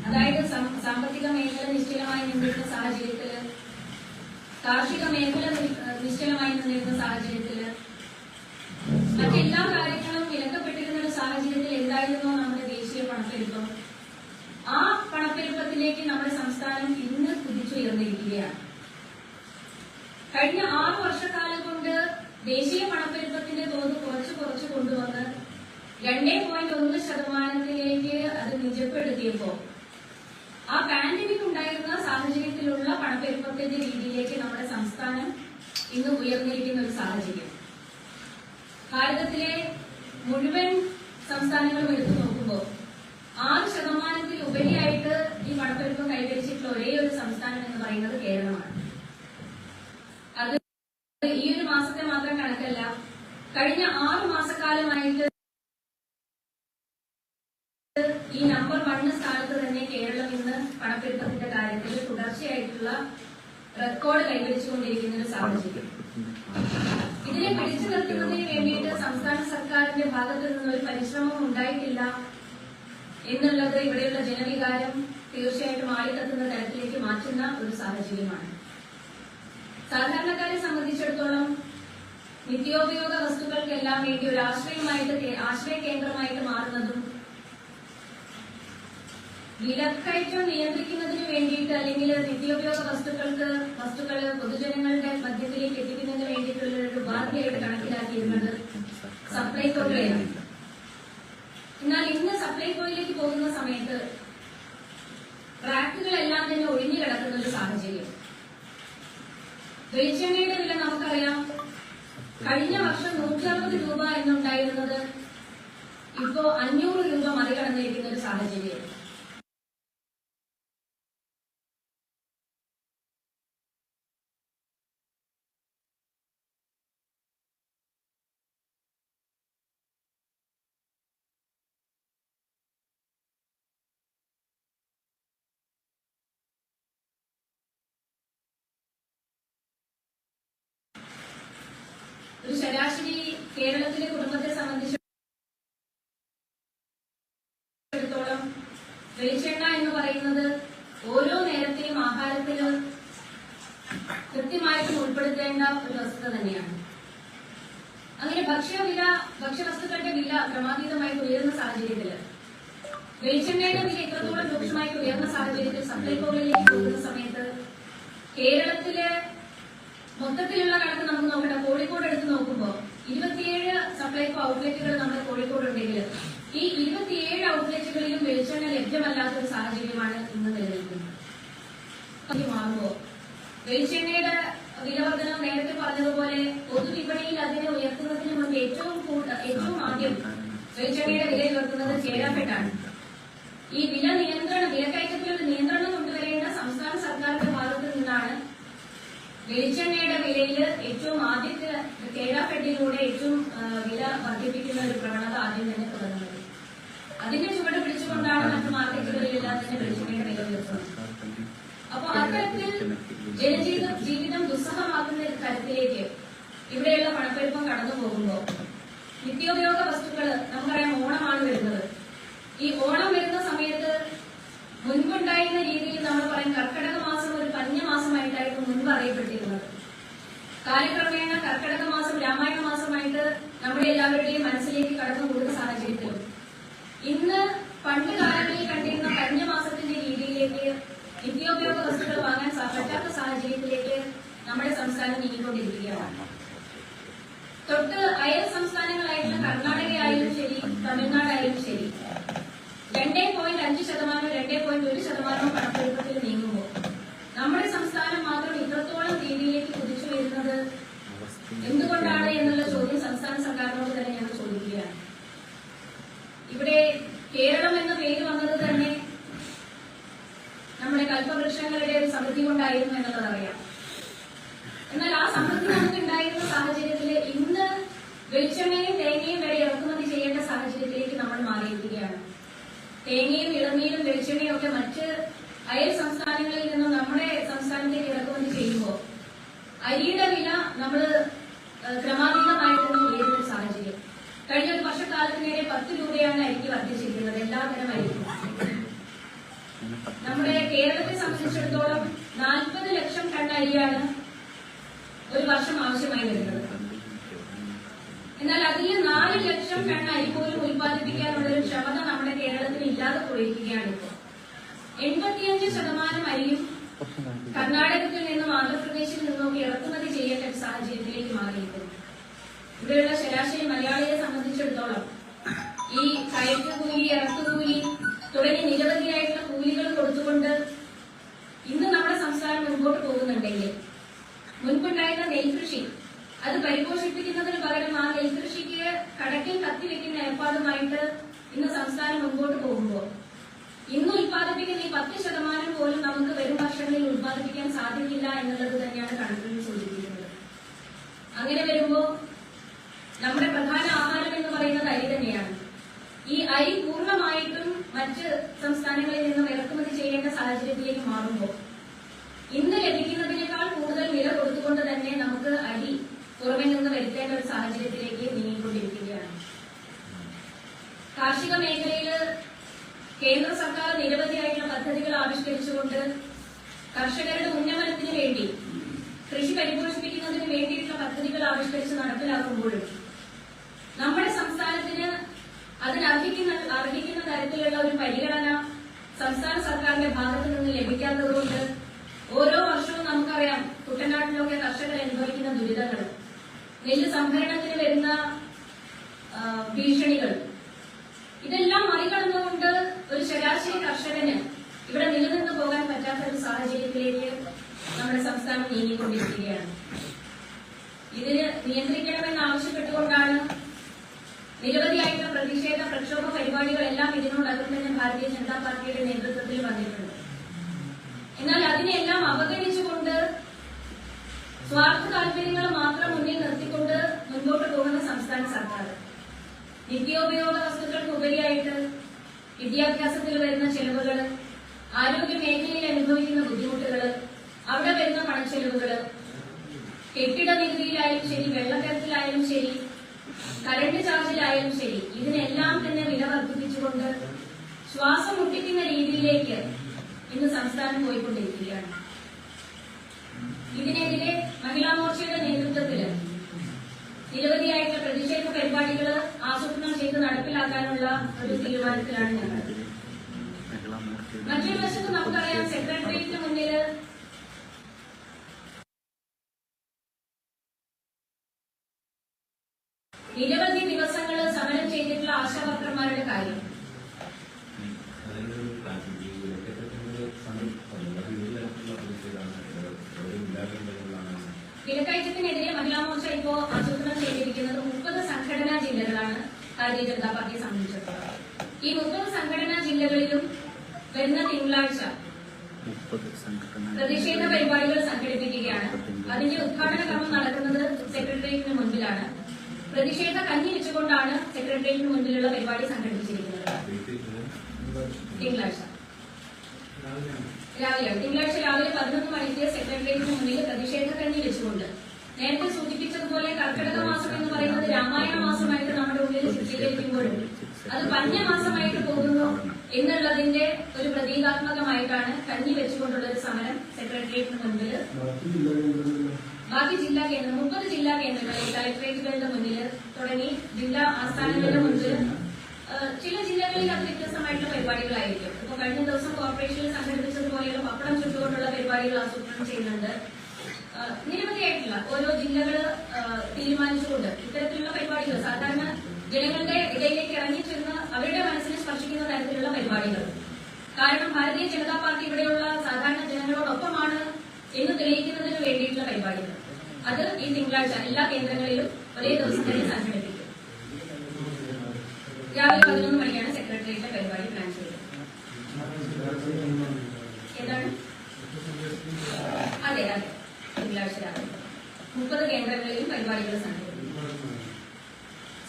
അതായത് സാമ്പത്തിക മേഖല നിശ്ചലമായി നിന്നിരുന്ന സാഹചര്യത്തില്, കാർഷിക മേഖല നിശ്ചലമായി നിന്നിരുന്ന സാഹചര്യത്തില്, മറ്റെല്ലാ കാര്യങ്ങളും വിലക്കപ്പെട്ടിരുന്ന ഒരു സാഹചര്യത്തിൽ എന്തായിരുന്നു നമ്മുടെ ദേശീയ പണപ്പെരുപ്പം? ആ പണപ്പെരുപ്പത്തിലേക്ക് നമ്മുടെ സംസ്ഥാനം ഇന്ന് കുതിച്ചുയർന്നിരിക്കുകയാണ്. കഴിഞ്ഞ 6 വർഷക്കാലം കൊണ്ട് ദേശീയ പണപ്പെരുപ്പത്തിന്റെ തോത് കുറച്ച് കൊണ്ടുവന്ന് 2.1% അത് നിജപ്പെടുത്തിയപ്പോ ആ പാൻഡമിക് ഉണ്ടായിരുന്ന സാഹചര്യത്തിലുള്ള പണപ്പെരുപ്പത്തിന്റെ രീതിയിലേക്ക് നമ്മുടെ സംസ്ഥാനം ഇന്ന് ഉയർന്നിരിക്കുന്ന ഒരു സാഹചര്യം. ഭാരതത്തിലെ മുഴുവൻ സംസ്ഥാനങ്ങളും എടുത്തു നോക്കുമ്പോൾ 6% ഉപരിയായിട്ട് ഈ പണപ്പെരുപ്പം കൈവരിച്ചിട്ടുള്ള ഒരേ ഒരു സംസ്ഥാനം എന്ന് പറയുന്നത് കേരളമാണ്. അത് ഈ ഒരു മാസത്തെ മാത്രം കണക്കല്ല, കഴിഞ്ഞ 6 മാസക്കാലമായിട്ട് ഈ നമ്പർ 1 സ്ഥാനത്ത് തന്നെ കേരളം ഇന്ന് പണപ്പെരുപ്പത്തിന്റെ കാര്യത്തിൽ തുടർച്ചയായിട്ടുള്ള റെക്കോർഡ് കൈവരിച്ചുകൊണ്ടിരിക്കുന്ന ഒരു സാഹചര്യം. ഇതിനെ പിടിച്ചു നിർത്തുന്നതിന് വേണ്ടിയിട്ട് സംസ്ഥാന സർക്കാരിന്റെ ഭാഗത്തു നിന്നൊരു പരിശ്രമം ഉണ്ടായിട്ടില്ല എന്നുള്ളത് ഇവിടെയുള്ള ജനവികാരം തീർച്ചയായിട്ടും ആളിക്കത്തുന്ന തരത്തിലേക്ക് മാറ്റുന്ന ഒരു സാഹചര്യമാണ്. സാധാരണക്കാരെ സംബന്ധിച്ചിടത്തോളം നിത്യോപയോഗ വസ്തുക്കൾക്കെല്ലാം വേണ്ടി ഒരു ആശ്രയ കേന്ദ്രമായിട്ട് മാറുന്നതും വിലക്കയറ്റം നിയന്ത്രിക്കുന്നതിന് വേണ്ടിയിട്ട് അല്ലെങ്കിൽ നിത്യോപയോഗ വസ്തുക്കൾ പൊതുജനങ്ങളുടെ മധ്യത്തിലേക്ക് എത്തിക്കുന്നതിന് വേണ്ടിയിട്ടുള്ള ഒരു ഉപാധിയായിട്ട് കണക്കിലാക്കിയിരുന്നത് സപ്ലൈകോകളെയാണ്. എന്നാൽ ഇന്ന് സപ്ലൈകോയിലേക്ക് പോകുന്ന സമയത്ത് ട്രാക്കുകളെല്ലാം തന്നെ ഒഴിഞ്ഞു കിടക്കുന്ന ഒരു സാഹചര്യം. വെളിച്ചെണ്ണയുടെ വില നമുക്കറിയാം, കഴിഞ്ഞ വർഷം 160 രൂപ എന്നുണ്ടായിരുന്നത് ഇപ്പോ 500 രൂപ മറികടന്നിരിക്കുന്ന ഒരു സാഹചര്യം. ഒരു ശരാശരി കേരളത്തിലെ കുടുംബത്തെ സംബന്ധിച്ചിടത്തോളം വെളിച്ചെണ്ണ എന്ന് പറയുന്നത് ഓരോ നേരത്തെയും ആഹാരത്തിൽ കൃത്യമായിട്ടും ഉൾപ്പെടുത്തേണ്ട ഒരു വസ്തുത തന്നെയാണ്. അങ്ങനെ ഭക്ഷ്യവസ്തുക്കളുടെ വില ക്രമാതീതമായിട്ട് ഉയർന്ന സാഹചര്യത്തില്, വെളിച്ചെണ്ണയുടെ വില ഇത്രത്തോളം രൂക്ഷമായിട്ട് ഉയർന്ന സാഹചര്യത്തിൽ സപ്ലൈകോകളിലേക്ക് പോകുന്ന സമയത്ത് കേരളത്തിലെ മൊത്തത്തിലുള്ള കണക്ക് നമുക്ക് നോക്കട്ടെ. കോഴിക്കോട് എടുത്ത് നോക്കുമ്പോൾ 27 സപ്ലൈകോ ഔട്ട്ലെറ്റുകൾ നമ്മുടെ കോഴിക്കോട് ഉണ്ടെങ്കിൽ ഈ 27 ഔട്ട്ലെറ്റുകളിലും വെളിച്ചെണ്ണ ലഭ്യമല്ലാത്ത ഒരു സാഹചര്യമാണ് ഇന്ന് നിലനിൽക്കുന്നത്. മാറുമ്പോ വെളിച്ചെണ്ണയുടെ വിലവർദ്ധനം നേരത്തെ പറഞ്ഞതുപോലെ പൊതുവിപണിയിൽ അതിനെ ഉയർത്തുന്നതിന് മുമ്പ് ഏറ്റവും ആദ്യം വെളിച്ചെണ്ണയുടെ വില ഉയർത്തുന്നത് ചേരാപ്പെട്ടാണ്. ഈ വിലക്കയറ്റത്തിലൊരു നിയന്ത്രണം കൊണ്ടുവരേണ്ട സംസ്ഥാന സർക്കാരിന്റെ ഭാഗത്തു നിന്നാണ് വെളിച്ചെണ്ണയുടെ വിലയിൽ ഏറ്റവും ആദ്യത്തെ കേരാപ്പെട്ടിലൂടെ ഏറ്റവും വില വർദ്ധിപ്പിക്കുന്ന ഒരു പ്രവണത ആദ്യം തന്നെ തുടങ്ങുന്നത്. അതിന്റെ ചുവട് പിടിച്ചുകൊണ്ടാണ് മറ്റു മാർക്കറ്റുകളിലെല്ലാം തന്നെ വെളിച്ചെണ്ണയുടെ വില ഉയർത്തുന്നത്. അപ്പോൾ അത്തരത്തിൽ ജീവിതം ദുസ്സഹമാക്കുന്ന തരത്തിലേക്ക് ഇവിടെയുള്ള പണപ്പെരുപ്പം കടന്നു പോകുമ്പോൾ നിത്യോപയോഗ വസ്തുക്കൾ നമുക്കറിയാം, ഓണമാണ് വരുന്നത്. ഈ ഓണം വരുന്ന സമയത്ത് മുൻപുണ്ടായിരുന്ന രീതിയിൽ നമ്മൾ പറയും കർക്കിടക മാസം ഒരു പഞ്ഞ മാസമായിട്ടായിരുന്നു മുൻപ് അറിയപ്പെട്ടിരുന്നത്. കാലക്രമേണ കർക്കിടക മാസം രാമായണ മാസമായിട്ട് നമ്മുടെ എല്ലാവരുടെയും മനസ്സിലേക്ക് കടന്നുകൂടുന്ന സാഹചര്യത്തിലും ഇന്ന് പണ്ട് കാലങ്ങളിൽ കണ്ടിരുന്ന പഞ്ഞ മാസത്തിന്റെ രീതിയിലേക്ക് നിത്യോപയോഗ വസ്തുക്കൾ വാങ്ങാൻ പറ്റാത്ത സാഹചര്യത്തിലേക്ക് നമ്മുടെ സംസ്ഥാനം നീങ്ങിക്കൊണ്ടിരിക്കുകയാണ്. തൊട്ട് അയൽ സംസ്ഥാനങ്ങളായിട്ടുള്ള കർണാടകയായാലും ശരി, തമിഴ്നാടായാലും ശരി, 2.5%, 2.1% പണപ്പെരുപ്പത്തിൽ നീങ്ങുമ്പോൾ നമ്മുടെ സംസ്ഥാനം മാത്രം ഇത്രത്തോളം രീതിയിലേക്ക് കുതിച്ചു വരുന്നത് എന്തുകൊണ്ടാണ് എന്നുള്ള ചോദ്യം സംസ്ഥാന സർക്കാരിനോട് തന്നെ ഞങ്ങൾ ചോദിക്കുകയാണ്. ഇവിടെ കേരളം എന്ന പേര് വന്നത് തന്നെ നമ്മുടെ കൽപ്പവൃക്ഷങ്ങളുടെ ഒരു സമൃദ്ധി കൊണ്ടായിരുന്നു എന്നുള്ളത് അറിയാം. എന്നാൽ ആ സമൃദ്ധി നമുക്ക് ഉണ്ടായിരുന്ന സാഹചര്യത്തിൽ ഇന്ന് വെളിച്ചെണ്ണയും തേങ്ങയും വരെ ഇറക്കുമതി ചെയ്യേണ്ട സാഹചര്യത്തിലേക്ക് നമ്മൾ മാറിയിരിക്കുകയാണ്. തേങ്ങയും ഇളനീരും വെളിച്ചെണ്ണയും ഒക്കെ മറ്റ് അയൽ സംസ്ഥാനങ്ങളിൽ നിന്നും നമ്മുടെ സംസ്ഥാനത്തേക്ക് ഇറക്കുമതി ചെയ്യുമ്പോൾ അരിയുടെ വില നമ്മൾ ക്രമാതീതമായിട്ട് ഉയരുന്ന ഒരു സാഹചര്യം. കഴിഞ്ഞ ഒരു വർഷക്കാലത്തിനിടെ 10 രൂപയാണ് അരിക്ക് വർദ്ധിച്ചിരിക്കുന്നത്, എല്ലാതരം അരിക്കും. നമ്മുടെ കേരളത്തെ സംബന്ധിച്ചിടത്തോളം 40 ലക്ഷം ടൺ അരിയാണ് ഒരു വർഷം ആവശ്യമായി വരുന്നത്. എന്നാൽ അതിൽ 4 ലക്ഷം ടൺ അരി പോലും ഉൽപ്പാദിപ്പിക്കാനുള്ള ഒരു ക്ഷമത നമ്മുടെ കേരളത്തിന് ഇല്ലാതെ പോയിരിക്കുകയാണ് ഇപ്പോൾ. 85% അരിയും കർണാടകത്തിൽ നിന്നും ആന്ധ്രാപ്രദേശിൽ നിന്നും ഇറക്കുമതി ചെയ്യേണ്ട ഒരു സാഹചര്യത്തിലേക്ക് മാറിയിരിക്കുന്നു. ഇവിടെയുള്ള ശരാശരി മലയാളിയെ സംബന്ധിച്ചിടത്തോളം ഈ കയറ്റുകൂലി, ഇറക്കുകൂലി തുടങ്ങി നിരവധിയായിട്ടുള്ള കൂലികൾ കൊടുത്തുകൊണ്ട് ഇന്ന് നമ്മുടെ സംസ്ഥാനം മുൻപോട്ട് പോകുന്നുണ്ടെങ്കിൽ മുൻപുണ്ടായിരുന്ന നെൽകൃഷി അത് പരിപോഷിപ്പിക്കുന്നതിന് പകരം ആ നെൽകൃഷിക്ക് കടക്കിൽ കത്തിവെക്കുന്ന ഏർപ്പാടുമായിട്ട് ഇന്ന് സംസ്ഥാനം മുൻപോട്ട് പോകുമ്പോൾ ഇന്ന് ഉൽപ്പാദിപ്പിക്കുന്ന ഈ 10% പോലും നമുക്ക് വരും വർഷങ്ങളിൽ ഉൽപ്പാദിപ്പിക്കാൻ സാധിക്കില്ല എന്നുള്ളത് തന്നെയാണ് കണക്കുകൾ സൂചിപ്പിക്കുന്നത്. അങ്ങനെ വരുമ്പോൾ നമ്മുടെ പ്രധാന ആഹാരം എന്ന് പറയുന്നത് അരി തന്നെയാണ്. ഈ അരി പൂർണ്ണമായിട്ടും മറ്റ് സംസ്ഥാനങ്ങളിൽ നിന്നും ഇറക്കുമതി ചെയ്യേണ്ട സാഹചര്യത്തിലേക്ക് മാറുമ്പോൾ ഇന്ന് ലഭിക്കുന്നതിനേക്കാൾ കൂടുതൽ വില കൊടുത്തുകൊണ്ട് തന്നെ നമുക്ക് അരി പുറമെ നിന്ന് വരുത്തേണ്ട ഒരു സാഹചര്യത്തിലേക്ക് നീങ്ങിക്കൊണ്ടിരിക്കുകയാണ്. കാർഷിക മേഖലയിൽ കേന്ദ്ര സർക്കാർ നിരവധിയായിട്ടുള്ള പദ്ധതികൾ ആവിഷ്കരിച്ചുകൊണ്ട് കർഷകരുടെ ഉന്നമനത്തിന് വേണ്ടി, കൃഷി പരിപോഷിപ്പിക്കുന്നതിന് വേണ്ടിയിട്ടുള്ള പദ്ധതികൾ ആവിഷ്കരിച്ച് നടപ്പിലാക്കുമ്പോഴും നമ്മുടെ സംസ്ഥാനത്തിന് അർഹിക്കുന്ന തരത്തിലുള്ള ഒരു പരിഗണന സംസ്ഥാന സർക്കാരിന്റെ ഭാഗത്തു നിന്ന് ലഭിക്കാത്തതുകൊണ്ട് ഓരോ വർഷവും നമുക്കറിയാം കുട്ടനാട്ടിലൊക്കെ കർഷകർ അനുഭവിക്കുന്ന ദുരിതങ്ങൾ, നെല്ല് സംഭരണത്തിന് വരുന്ന ഭീഷണികൾ, ഇതെല്ലാം മറികടന്നുകൊണ്ട് ഒരു ശരാശരി കർഷകന് ഇവിടെ നിലനിന്ന് പോകാൻ പറ്റാത്ത ഒരു സാഹചര്യത്തിലേക്ക് നമ്മുടെ സംസ്ഥാനം നീങ്ങിക്കൊണ്ടിരിക്കുകയാണ്. ഇതിന് നിയന്ത്രിക്കണമെന്ന് ആവശ്യപ്പെട്ടുകൊണ്ടാണ് നിരവധിയായിട്ടുള്ള പ്രതിഷേധ പ്രക്ഷോഭ പരിപാടികളെല്ലാം ഇതിനോടകം തന്നെ ഭാരതീയ ജനതാ പാർട്ടിയുടെ നേതൃത്വത്തിൽ വന്നിട്ടുണ്ട്. എന്നാൽ അതിനെല്ലാം അവഗണിച്ചുകൊണ്ട് സ്വാർത്ഥ താല്പര്യങ്ങൾ മാത്രം മുന്നിൽ നിർത്തിക്കൊണ്ട് മുൻപോട്ട് പോകുന്ന സംസ്ഥാന സർക്കാർ നിത്യോപയോഗ വസ്തുക്കൾക്ക് ഉപരിയായിട്ട് വിദ്യാഭ്യാസത്തിൽ വരുന്ന ചെലവുകൾ, ആരോഗ്യ മേഖലയിൽ അനുഭവിക്കുന്ന ബുദ്ധിമുട്ടുകൾ, അവിടെ വരുന്ന പണച്ചെലവുകൾ, കെട്ടിട നികുതിയിലായാലും ശരി, വെള്ളക്കരത്തിലായാലും ശരി, കറണ്ട് ചാർജിലായാലും ശരി, ഇതിനെല്ലാം തന്നെ വില വർദ്ധിപ്പിച്ചുകൊണ്ട് ശ്വാസം മുട്ടിക്കുന്ന രീതിയിലേക്ക് ഇന്ന് സംസ്ഥാനം പോയിക്കൊണ്ടിരിക്കുകയാണ്. ഇതിനെതിരെ മഹിളാ മോർച്ചയുടെ നേതൃത്വത്തിൽ നിരവധിയായിട്ടുള്ള പ്രതിഷേധ പരിപാടികൾ ആസൂത്രണം ചെയ്ത് നടപ്പിലാക്കാനുള്ള ഒരു തീരുമാനത്തിലാണ് ഞങ്ങൾ. മറ്റൊരു വശത്ത് നമുക്കറിയാം സെക്രട്ടേറിയറ്റിന് മുന്നിൽ നിരവധി ദിവസങ്ങൾ സമരം ചെയ്തിട്ടുള്ള ആശാവർക്കർമാരുടെ കാര്യം. വിലക്കയറ്റത്തിനെതിരെ മഹിളാ മോർച്ച ഇപ്പോൾ ആസൂത്രണം ചെയ്തിരിക്കുന്നത് 30 സംഘടനാ ജില്ലകളാണ് ഭാരതീയ ജനതാ പാർട്ടിയെ സംബന്ധിച്ചിടത്തോളം. ഈ 30 സംഘടനാ ജില്ലകളിലും വരുന്ന തിങ്കളാഴ്ച പ്രതിഷേധ പരിപാടികൾ സംഘടിപ്പിക്കുകയാണ്. അതിന്റെ ഉദ്ഘാടന ക്രമം നടക്കുന്നത് സെക്രട്ടേറിയറ്റിന് മുൻപിലാണ്. പ്രതിഷേധ കഞ്ഞി വെച്ചുകൊണ്ടാണ് സെക്രട്ടേറിയറ്റിന് മുൻപിലുള്ള പരിപാടി സംഘടിപ്പിച്ചിരിക്കുന്നത്. തിങ്കളാഴ്ച രാവിലെയാണ്. തിങ്കളാഴ്ച രാവിലെ 11 മണിക്ക് സെക്രട്ടേറിയറ്റിന് മുന്നിൽ പ്രതിഷേധ കഞ്ഞി വെച്ചുകൊണ്ട്, നേരത്തെ സൂചിപ്പിച്ചതുപോലെ കർക്കിടക മാസം എന്ന് പറയുന്നത് രാമായണ മാസമായിട്ട് നമ്മുടെ ഉള്ളിൽ ചിത്രീകരിക്കുമ്പോഴും അത് പഞ്ഞമാസമായിട്ട് പോകുന്നു എന്നുള്ളതിന്റെ ഒരു പ്രതീകാത്മകമായിട്ടാണ് കഞ്ഞി വെച്ചുകൊണ്ടുള്ള ഒരു സമരം സെക്രട്ടേറിയറ്റിന് മുൻപിൽ. ബാക്കി ജില്ലാ കേന്ദ്രം 30 ജില്ലാ കേന്ദ്രങ്ങളിൽ കളക്ടറേറ്റുകളുടെ മുന്നിൽ തുടങ്ങി ജില്ലാ ആസ്ഥാനങ്ങളുടെ മുൻപിൽ ചില ജില്ലകളിൽ അത് വ്യത്യസ്തമായിട്ടുള്ള പരിപാടികളായിരിക്കും. ഇപ്പൊ കഴിഞ്ഞ ദിവസം കോർപ്പറേഷനിൽ സംഘടിപ്പിച്ചതുപോലെയുള്ള പപ്പടം ചുട്ടുകൊണ്ടുള്ള പരിപാടികൾ ആസൂത്രണം ചെയ്യുന്നുണ്ട്. നിരവധിയായിട്ടുള്ള ഓരോ ജില്ലകൾ തീരുമാനിച്ചുകൊണ്ട് ഇത്തരത്തിലുള്ള പരിപാടികൾ സാധാരണ ജനങ്ങളുടെ ഇടയിലേക്ക് ഇറങ്ങിച്ചെന്ന് അവരുടെ മനസ്സിനെ സ്പർശിക്കുന്ന തരത്തിലുള്ള പരിപാടികൾ. കാരണം ഭാരതീയ ജനതാ പാർട്ടി ഇവിടെയുള്ള സാധാരണ ജനങ്ങളോടൊപ്പമാണ് എന്ന് തെളിയിക്കുന്നതിന് വേണ്ടിയിട്ടുള്ള പരിപാടികൾ. അത് ഈ തിങ്കളാഴ്ച എല്ലാ കേന്ദ്രങ്ങളിലും ഒരേ ദിവസം തന്നെ സംഘടിപ്പിക്കും. രാവിലെ 11 മണിക്കാണ് സെക്രട്ടേറിയറ്റിലെ പരിപാടി പ്ലാൻ ചെയ്തത്. ഏതാണ്? അതെ അതെ, തിങ്കളാഴ്ച രാവിലെ 30 കേന്ദ്രങ്ങളിലും പരിപാടികൾ സംഘടിപ്പിക്കും.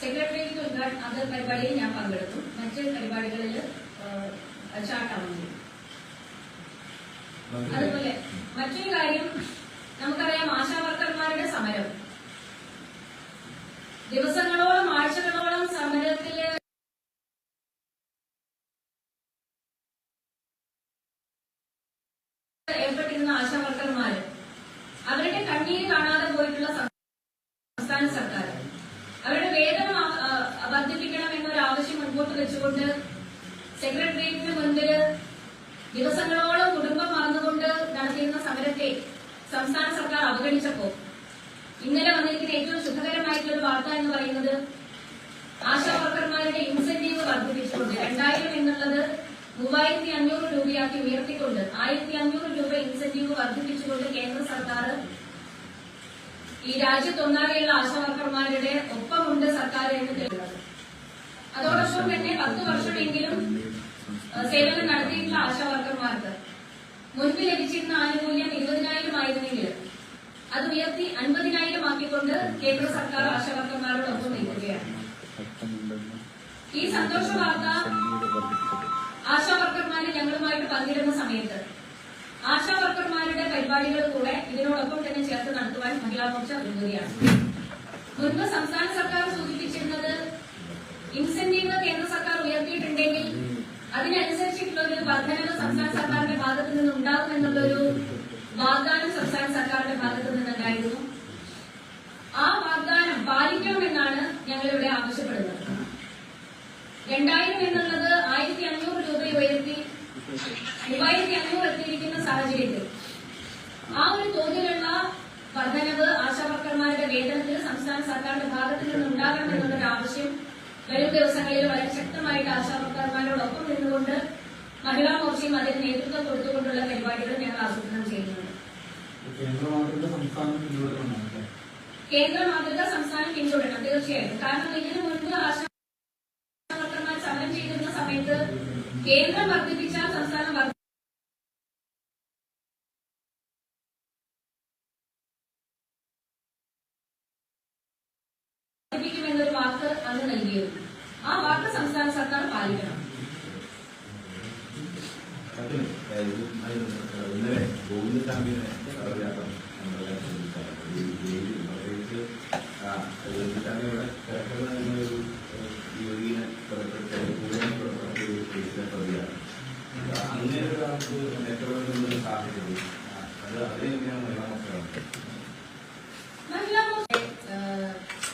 സെക്രട്ടേറിയറ്റ് ഉദ്ഘാടന പരിപാടിയിൽ ഞാൻ പങ്കെടുക്കും. മറ്റ് പരിപാടികളിൽ ചാട്ടാവും. അതുപോലെ മറ്റൊരു കാര്യം നമുക്കറിയാം, ആശാവർക്കർമാരുടെ സമരം ദിവസങ്ങളോളം ആഴ്ചകളോളം സമരത്തില് ഏർപ്പെട്ടിരുന്ന ആശാവർക്കർമാര് അവരുടെ കണ്ണീര് കാണാതെ പോയിട്ടുള്ള സംസ്ഥാന സർക്കാർ അവരുടെ വേതനം വർദ്ധിപ്പിക്കണം എന്നൊരു ആവശ്യം മുൻപോട്ട് വെച്ചുകൊണ്ട് സെക്രട്ടേറിയറ്റിന് മുൻപില് ദിവസങ്ങളോളം കുടുംബം മറന്നുകൊണ്ട് നടത്തിയിരുന്ന സമരത്തെ സംസ്ഥാന സർക്കാർ അവഗണിച്ചപ്പോ ഇന്നലെ വന്നിരിക്കുന്ന ഏറ്റവും സുഖകരമായിട്ടുള്ള വാർത്ത എന്ന് പറയുന്നത് ആശാവർക്കർമാരുടെ ഇൻസെന്റീവ് വർദ്ധിപ്പിച്ചുകൊണ്ട് 2000 എന്നുള്ളത് 3500 രൂപയാക്കി ഉയർത്തിക്കൊണ്ട് 1500 രൂപ ഇൻസെന്റീവ് വർദ്ധിപ്പിച്ചുകൊണ്ട് കേന്ദ്ര സർക്കാർ ഈ രാജ്യത്തൊന്നാകെയുള്ള ആശാവർക്കർമാരുടെ ഒപ്പമുണ്ട് സർക്കാർ എന്ന് തെളിയുന്നത്. അതോടൊപ്പം തന്നെ 10 വർഷമെങ്കിലും സേവനം നടത്തിയിട്ടുള്ള ആശാവർക്കർമാർക്ക് മുൻപ് ലഭിച്ചിരുന്ന ആനുകൂല്യം 20,000 ആയിരുന്നെങ്കിൽ അത് ഉയർത്തി 50,000 ആക്കിക്കൊണ്ട് കേന്ദ്ര സർക്കാർ ആശാവർക്കർമാരോടൊപ്പം നിൽക്കുകയാണ്. ഈ സന്തോഷ വാർത്ത ആശാവർക്കർമാരെ ഞങ്ങളുമായിട്ട് പങ്കിടുന്ന സമയത്ത് ആശാവർക്കർമാരുടെ പരിപാടികൾ കൂടെ ഇതിനോടൊപ്പം തന്നെ ചേർത്ത് നടത്തുവാൻ മഹിളാ മോർച്ച ഒരുങ്ങുകയാണ്. മുൻപ് സംസ്ഥാന സർക്കാർ സൂചിപ്പിച്ചിരുന്നത് ഇൻസെന്റീവ് കേന്ദ്ര സർക്കാർ ഉയർത്തിയിട്ടുണ്ടെങ്കിൽ അതിനനുസരിച്ചിട്ടുള്ള ഒരു വർധനവ് സംസ്ഥാന സർക്കാരിന്റെ ഭാഗത്തു നിന്ന് ഉണ്ടാകുമെന്നുള്ളൊരു വാഗ്ദാനം സംസ്ഥാന സർക്കാരിന്റെ ഭാഗത്തു നിന്നുണ്ടായിരുന്നു. ആ വാഗ്ദാനം പാലിക്കണമെന്നാണ് ഞങ്ങളിവിടെ ആവശ്യപ്പെടുന്നത്. 2000 എന്നുള്ളത് 1500 രൂപ ഉയർത്തി 3500 എത്തിയിരിക്കുന്ന സാഹചര്യത്തിൽ ആ ഒരു തോതിലുള്ള വർധനവ് ആശാവർക്കർമാരുടെ വേതനത്തിൽ സംസ്ഥാന സർക്കാരിന്റെ ഭാഗത്തു നിന്ന് ഉണ്ടാകണം എന്നുള്ളൊരു ആവശ്യം വരും ദിവസങ്ങളിൽ വളരെ ശക്തമായിട്ട് ആശാവർക്കർമാരോടൊപ്പം നിന്നുകൊണ്ട് മഹിളാ മോർച്ചയും അതിന് നേതൃത്വം കൊടുത്തുകൊണ്ടുള്ള പരിപാടികൾ ഞങ്ങൾ ആസൂത്രണം ചെയ്യുന്നുണ്ട്. കേന്ദ്ര മാതൃക സംസ്ഥാനം പിന്തുടരണം തീർച്ചയായിട്ടും. കാരണം ഇതിനു മുൻപ് ആശാവർക്കർമാർ സമരം ചെയ്തിരുന്ന സമയത്ത് കേന്ദ്രം വർദ്ധിപ്പിച്ചാൽ സംസ്ഥാനം വർദ്ധിപ്പിക്കുമെന്നൊരു വാക്ക് അന്ന് നൽകിയിരുന്നു. ആ വാക്ക് സംസ്ഥാന സർക്കാർ പാലിക്കണം.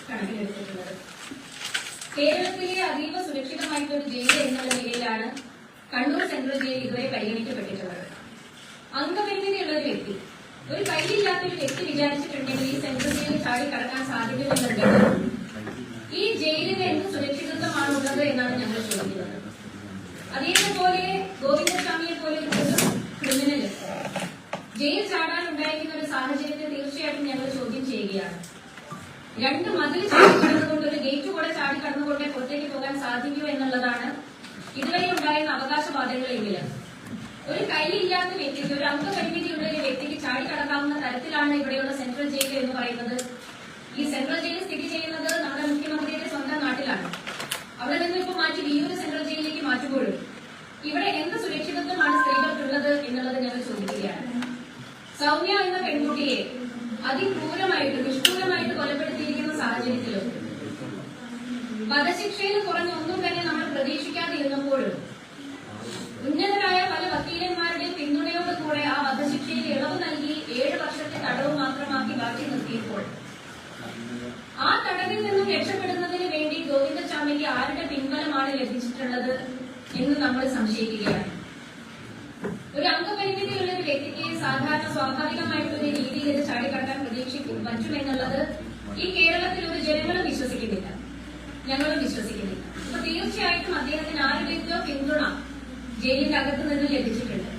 കണക്കിലെടുത്തിട്ടുള്ളത് കേരളത്തിലെ അതീവ സുരക്ഷിതമായിട്ടൊരു ജയിൽ എന്നുള്ള നിലയിലാണ് കണ്ണൂർ സെൻട്രൽ ജയിൽ ഇതുവരെ പരിഗണിക്കപ്പെട്ടിട്ടുള്ളത്. അംഗപരിമിതിയുള്ള ഒരു വ്യക്തി, ഒരു കയ്യില്ലാത്ത ഒരു വ്യക്തി വിചാരിച്ചിട്ടുണ്ടെങ്കിൽ ഈ സെൻട്രൽ ജയിലിൽ ചാടി കടക്കാൻ സാധ്യതയുണ്ടെങ്കിൽ ഈ ജയിലിന് എന്ത് സുരക്ഷിതത്വമാണ് ഉള്ളത് എന്നാണ് ഞങ്ങൾ ചോദിക്കുന്നത്. അതേപോലെ ഗോവിന്ദസ്വാമിയെ പോലെ ഒരു ക്രിമിനൽ ജയിൽ ചാടാൻ ഉണ്ടായിരിക്കുന്ന ഒരു സാഹചര്യത്തെ തീർച്ചയായിട്ടും ഞങ്ങൾ ചോദ്യം ചെയ്യുകയാണ്. 2 മതിൽ ചാടി കടന്നുകൊണ്ട് ഒരു ഗേറ്റ് കൂടെ ചാടി കടന്നുകൊണ്ടേ പുറത്തേക്ക് പോകാൻ സാധിക്കൂ എന്നുള്ളതാണ് ഇതുവരെ ഉണ്ടായിരുന്ന അവകാശവാദങ്ങളെങ്കിലും ഒരു കൈയില്ലാത്ത വ്യക്തിക്ക്, ഒരു അംഗപരിമിതിയുള്ള ഒരു വ്യക്തിക്ക് ചാടി കടക്കാവുന്ന തരത്തിലാണ് ഇവിടെയുള്ള സെൻട്രൽ ജയിൽ എന്ന് പറയുന്നത്. ഈ സെൻട്രൽ ജയിൽ സ്ഥിതി ചെയ്യുന്നത് നമ്മുടെ മുഖ്യമന്ത്രിയുടെ സ്വന്തം നാട്ടിലാണ്. അവിടെ നിന്ന് ഇപ്പോൾ മാറ്റി വിയൂർ സെൻട്രൽ ജയിലിലേക്ക് മാറ്റുമ്പോഴും ഇവിടെ എന്ത് സുരക്ഷിതത്വമാണ് സ്ത്രീകൾക്കുള്ളത് എന്നുള്ളത് ഞങ്ങൾ ചോദിക്കുകയാണ്. സൗമ്യ എന്ന പെൺകുട്ടിയെ അതിക്രൂരമായിട്ട് നിഷ്ഠൂരമായിട്ട് കൊലപ്പെടുത്തിയിരിക്കുന്ന സാഹചര്യത്തിലും വധശിക്ഷയിൽ കുറഞ്ഞൊന്നും തന്നെ നമ്മൾ പ്രതീക്ഷിക്കാതെ ഇരുന്നപ്പോഴും ഉന്നതരായ പല വക്കീലന്മാരുടെയും പിന്തുണയോടുകൂടെ ആ വധശിക്ഷയിൽ ഇളവ് നൽകി 7 വർഷത്തെ തടവ് മാത്രമാക്കി മാറ്റി നിർത്തിയപ്പോൾ ആ തടവിൽ നിന്നും രക്ഷപ്പെടുന്നതിന് വേണ്ടി ഗോവിന്ദസ്വാമിക്ക് ആരുടെ പിൻബലമാണ് ലഭിച്ചിട്ടുള്ളത് എന്ന് നമ്മൾ സംശയിക്കുകയാണ്. ഒരു അംഗപരിമിതിയുള്ള ഒരു വ്യക്തിക്ക് സാധാരണ സ്വാഭാവികമായിട്ടുള്ള രീതിയിൽ ഇത് ചാടിക്കടക്കാൻ പറ്റുമെന്നുള്ളത് ഈ കേരളത്തിൽ ഒരു ജനങ്ങളും വിശ്വസിക്കുന്നില്ല, ഞങ്ങളും വിശ്വസിക്കുന്നില്ല. അപ്പൊ തീർച്ചയായിട്ടും അദ്ദേഹത്തിന് ആരുടെയോ പിന്തുണ ജയിലിന്റെ അകത്ത് നിന്ന് ലഭിച്ചിട്ടുണ്ട്.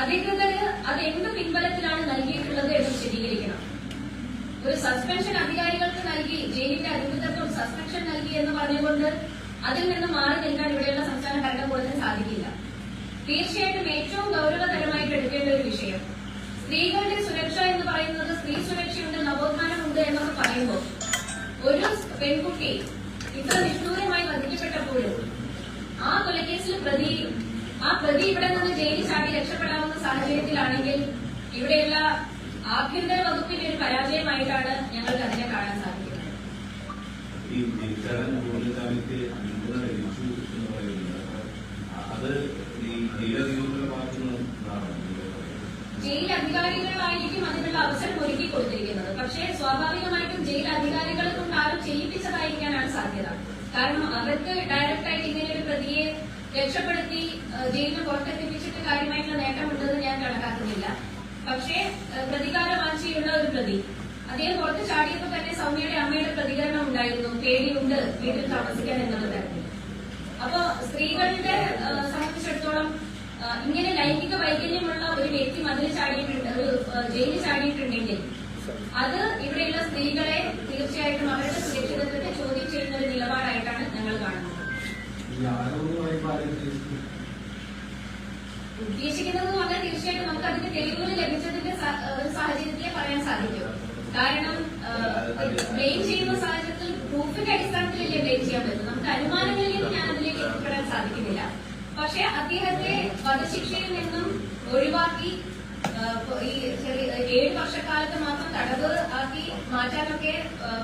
അധികൃതര് അത് എന്ത് പിൻബലത്തിലാണ് നൽകിയിട്ടുള്ളത് എന്ന് വിശദീകരിക്കണം. ഒരു സസ്പെൻഷൻ അധികാരികൾക്ക് നൽകി ജയിലിന്റെ അധികൃതർക്കും സസ്പെൻഷൻ നൽകി എന്ന് പറഞ്ഞുകൊണ്ട് അതിൽ നിന്ന് മാറി നിൽക്കാൻ ഇവിടെയുള്ള സംസ്ഥാന ഭരണകൂടത്തിന് സാധിക്കില്ല. തീർച്ചയായിട്ടും ഏറ്റവും ഗൌരവതരമായിട്ട് എടുക്കേണ്ട ഒരു വിഷയം സ്ത്രീകളുടെ സുരക്ഷ എന്ന് പറയുന്നത്, സ്ത്രീ സുരക്ഷയുണ്ട്, നവോത്ഥാനമുണ്ട് എന്നൊക്കെ പറയുമ്പോൾ ഒരു പെൺകുട്ടി ഇത്ര നിഷ്ഠൂരമായി വധിക്കപ്പെട്ടപ്പോഴും ആ കൊലക്കേസിൽ പ്രതി ഇവിടെ നിന്ന് ജയിലിൽ ചാടി രക്ഷപ്പെടാവുന്ന സാഹചര്യത്തിലാണെങ്കിൽ ഇവിടെയുള്ള ആഭ്യന്തര വകുപ്പിന്റെ ഒരു പരാജയമായിട്ടാണ് ഞങ്ങൾക്ക് അതിനെ കാണാൻ സാധിക്കുന്നത്. ജയിൽ അധികാരികളായിരിക്കും അതിനുള്ള അവസരം ഒരുക്കി കൊടുത്തിരിക്കുന്നത്. പക്ഷേ സ്വാഭാവികമായിട്ടും ജയിൽ അധികാരികളെ കൊണ്ട് ആരും ചെയ്യിപ്പിച്ചതായിരിക്കാനാണ് സാധ്യത. കാരണം അവർക്ക് ഡയറക്റ്റ് ആയിട്ട് ഇങ്ങനെ ഒരു പ്രതിയെ രക്ഷപ്പെടുത്തി ജയിലിന് പുറത്തെത്തിപ്പിച്ചിട്ട് കാര്യമായിട്ടുള്ള നേട്ടമുണ്ടെന്ന് ഞാൻ കണക്കാക്കുന്നില്ല. പക്ഷേ പ്രതികാര വാഞ്ചയുള്ള ഒരു പ്രതി അദ്ദേഹം പുറത്ത് ചാടിയപ്പോൾ തന്നെ സൗമ്യയുടെ അമ്മയുടെ പ്രതികരണം ഉണ്ടായിരുന്നു, പേടിയുണ്ട് വീട്ടിൽ താമസിക്കാൻ എന്നുള്ള തരത്തിൽ. അപ്പോ സ്ത്രീകളുടെ സംബന്ധിച്ചിടത്തോളം ഇങ്ങനെ ലൈംഗിക വൈകല്യമുള്ള ഒരു വ്യക്തി മതിൽ ചാടിയിട്ടുണ്ട്, ഒരു ജയിലിൽ ചാടിയിട്ടുണ്ടെങ്കിൽ അത് ഇവിടെയുള്ള സ്ത്രീകളെ തീർച്ചയായിട്ടും അവരുടെ സുരക്ഷിതത്വത്തെ ചോദ്യം ചെയ്യുന്ന ഒരു നിലപാടായിട്ടാണ് ഞങ്ങൾ കാണുന്നത്. ഉദ്ദേശിക്കുന്നത് പറഞ്ഞാൽ തീർച്ചയായിട്ടും നമുക്ക് അതിന്റെ തെളിവുകൾ ലഭിച്ചതിന്റെ ഒരു സാഹചര്യത്തിലേ പറയാൻ സാധിക്കും. കാരണം ബ്ലെയിം ചെയ്യുന്ന സാഹചര്യത്തിൽ പ്രൂഫിന്റെ അടിസ്ഥാനത്തിലല്ലേ ബ്ലെയിം ചെയ്യാൻ പറ്റും. നമുക്ക് അനുമാനങ്ങളിലേക്ക് ഞാൻ അതിലേക്ക് എത്തിപ്പെടാൻ സാധിക്കുന്നില്ല. പക്ഷെ അദ്ദേഹത്തെ വധശിക്ഷയിൽ നിന്നും ഒഴിവാക്കി ഈ 7 വർഷക്കാലത്ത് മാത്രം തടവ് ആക്കി മാറ്റാനൊക്കെ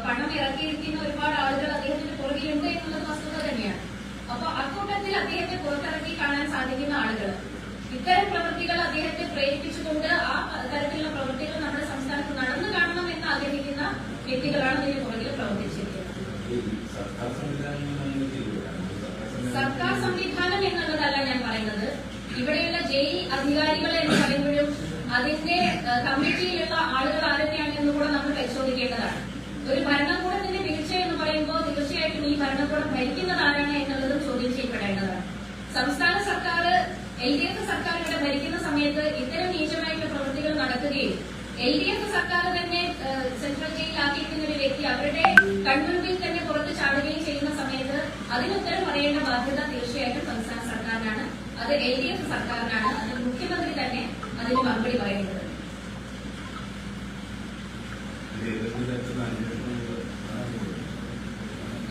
പണം ഇറക്കിയിരിക്കുന്ന ഒരുപാട് ആളുകൾ അദ്ദേഹത്തിന്റെ പുറകിലുണ്ട് എന്നുള്ളത് വസ്തുത തന്നെയാണ്. അപ്പൊ അക്കൂട്ടത്തിൽ അദ്ദേഹത്തെ പുറത്തിറക്കി കാണാൻ സാധിക്കുന്ന ആളുകൾ ഇത്തരം പ്രവൃത്തികൾ അദ്ദേഹത്തെ പ്രേരിപ്പിച്ചുകൊണ്ട് ആ തരത്തിലുള്ള പ്രവൃത്തികൾ നമ്മുടെ സംസ്ഥാനത്ത് നടന്നു കാണണം എന്ന് ആഗ്രഹിക്കുന്ന വ്യക്തികളാണ് ഇതിന് പുറകിൽ പ്രവർത്തിച്ചിരിക്കുന്നത്. സർക്കാർ സംവിധാനം എന്നുള്ളതല്ല ഞാൻ പറയുന്നത്. ഇവിടെയുള്ള ജയിൽ അധികാരികൾ എന്ന് പറയുമ്പോഴും അതിന്റെ കമ്മിറ്റിയിലുള്ള ആളുകൾ ആരൊക്കെയാണെന്ന് കൂടെ നമ്മൾ പരിശോധിക്കേണ്ടതാണ്. ഒരു ഭരണകൂടത്തിന്റെ വീഴ്ച എന്ന് പറയുമ്പോൾ തീർച്ചയായിട്ടും ഈ ഭരണകൂടം ഭരിക്കുന്നത് ആരാണ് എന്നുള്ളതും ചോദ്യം ചെയ്യപ്പെടേണ്ടതാണ്. സംസ്ഥാന സർക്കാർ LDF സർക്കാർ ഇവിടെ ഭരിക്കുന്ന സമയത്ത് ഇത്തരം നീചമായിട്ടുള്ള പ്രവൃത്തികൾ നടക്കുകയും LDF സർക്കാർ തന്നെ സെൻട്രൽ ജയിലിലാക്കിയിരിക്കുന്ന ഒരു വ്യക്തി അവരുടെ കൺമുൻപിൽ തന്നെ പുറത്ത് ചാടുകയും ചെയ്യുന്ന സമയത്ത് അതിനുത്തരം പറയേണ്ട ബാധ്യത തീർച്ചയായിട്ടും സംസ്ഥാന സർക്കാരിനാണ്. അത് LDF സർക്കാരിനാണ്. അതിന് മുഖ്യമന്ത്രി തന്നെ അതിന് മറുപടി പറയേണ്ടത്.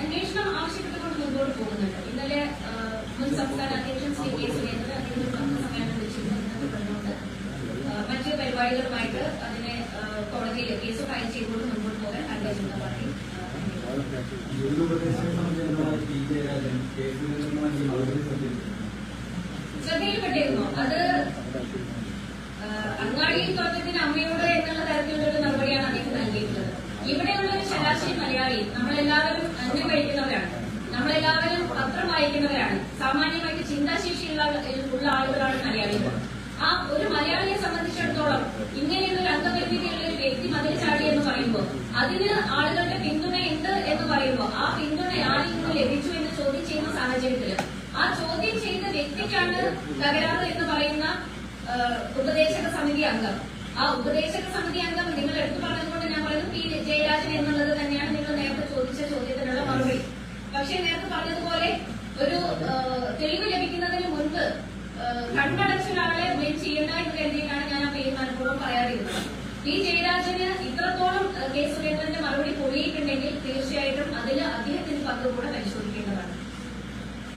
അന്വേഷണം ആവശ്യപ്പെട്ടുകൊണ്ട് മുൻപോട്ട് പോകുന്നുണ്ട്. ഇന്നലെ മുൻ സംസ്ഥാന അധ്യക്ഷൻ ശ്രീ കെ സുരേന്ദ്രൻ അദ്ദേഹം സമ്മേളനം വിളിച്ചിരുന്നു. മറ്റ് പരിപാടികളുമായിട്ട് അതിനെ കോടതിയിൽ കേസ് ഫയൽ ചെയ്തുകൊണ്ട് മുൻപോട്ട് പോകാൻ ഭാരതീയ ജനതാ പാർട്ടി ശ്രദ്ധയിൽപ്പെട്ടിരുന്നു. അത് അങ്ങാടിയിൽ തോറ്റത്തിന് അമ്മയോട് എന്നുള്ള തരത്തിലുള്ള ഒരു നടപടിയാണ് അദ്ദേഹം നൽകിയിട്ടുള്ളത്. ഇവിടെയുള്ള ഒരു ശരാശരി മലയാളി, നമ്മളെല്ലാവരും അന്നം കഴിക്കുന്നവരാണ്, നമ്മളെല്ലാവരും പത്രം വായിക്കുന്നവരാണ്, സാമാന്യമായിട്ട് ചിന്താശേഷിയുള്ള ആളുകളാണ് മലയാളികൾ. ആ ഒരു മലയാളിയെ സംബന്ധിച്ചിടത്തോളം ഇങ്ങനെയൊരു അംഗപരിമിതിയുള്ള ഒരു വ്യക്തി മതിൽ ചാടി എന്ന് പറയുമ്പോൾ അതിന് ആളുകളുടെ പിന്തുണയുണ്ട് എന്ന് പറയുമ്പോൾ ആ പിന്തുണ ആരിൽ നിന്ന് ലഭിച്ചു എന്ന് ചോദ്യം ചെയ്യുന്ന സാഹചര്യത്തിൽ ആ ചോദ്യം ചെയ്ത വ്യക്തിക്കാണ് തകരാറ് എന്ന് പറയുന്ന ഉപദേശക സമിതി അംഗം. ആ ഉപദേശക സമിതി അംഗം നിങ്ങൾ എടുത്തു പറഞ്ഞതുകൊണ്ട് ഞാൻ പറയുന്നത് പി ജയരാജൻ എന്നുള്ളത് തന്നെയാണ് നിങ്ങൾ നേരത്തെ ചോദിച്ച ചോദ്യത്തിനുള്ള മറുപടി. പക്ഷെ നേരത്തെ പറഞ്ഞതുപോലെ ഒരു തെളിവ് ലഭിക്കുന്നതിന് മുൻപ് കണ്ണടച്ച ഒരാളെ ബ്ലെയിം ചെയ്യേണ്ട എന്ന് കരുതിയിട്ടാണ് ഞാൻ ആ പേര് മനഃപൂർവ്വം പറയാതിരുന്നത്. പി ജയരാജന് ഇത്രത്തോളം കെ സുരേന്ദ്രന്റെ മറുപടി പൊളിയിട്ടുണ്ടെങ്കിൽ തീർച്ചയായിട്ടും അതിൽ അദ്ദേഹത്തിന് പങ്ക് കൂടെ പരിശോധിക്കേണ്ടത്.